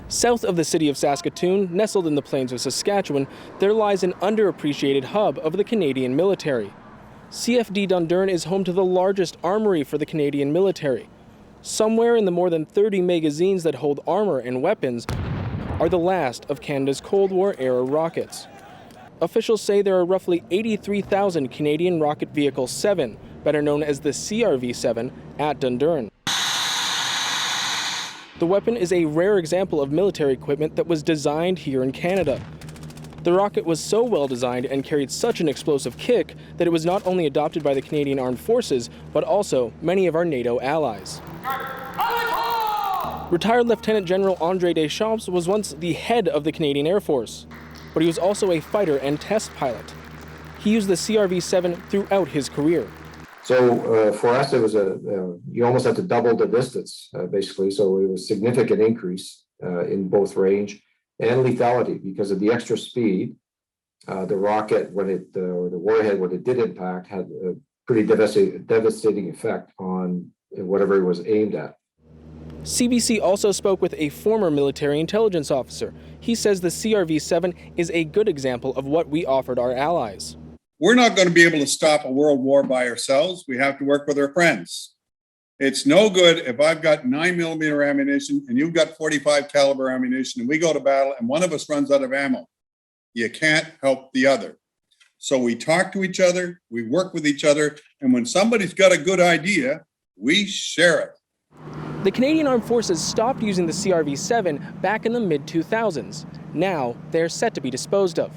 South of the city of Saskatoon, nestled in the plains of Saskatchewan, there lies an underappreciated hub of the Canadian military. CFD Dundurn is home to the largest armory for the Canadian military. Somewhere in the more than 30 magazines that hold armor and weapons are the last of Canada's Cold War-era rockets. Officials say there are roughly 83,000 Canadian Rocket Vehicle 7, better known as the CRV-7, at Dundurn. The weapon is a rare example of military equipment that was designed here in Canada. The rocket was so well designed and carried such an explosive kick that it was not only adopted by the Canadian Armed Forces, but also many of our NATO allies. Retired Lieutenant General Andre Deschamps was once the head of the Canadian Air Force, but he was also a fighter and test pilot. He used the CRV-7 throughout his career. So for us, it was you almost had to double the distance, basically. So it was a significant increase in both range and lethality because of the extra speed. The rocket, or the warhead, when it did impact, had a pretty devastating effect on whatever it was aimed at. CBC also spoke with a former military intelligence officer. He says the CRV-7 is a good example of what we offered our allies. We're not going to be able to stop a world war by ourselves. We have to work with our friends. It's no good if I've got 9mm ammunition and you've got 45 caliber ammunition and we go to battle and one of us runs out of ammo. You can't help the other. So we talk to each other, we work with each other, and when somebody's got a good idea, we share it. The Canadian Armed Forces stopped using the CRV-7 back in the mid-2000s. Now they're set to be disposed of.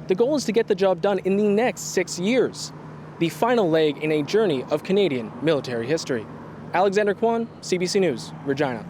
The goal is to get the job done in the next 6 years, the final leg in a journey of Canadian military history. Alexander Kwan, CBC News, Regina.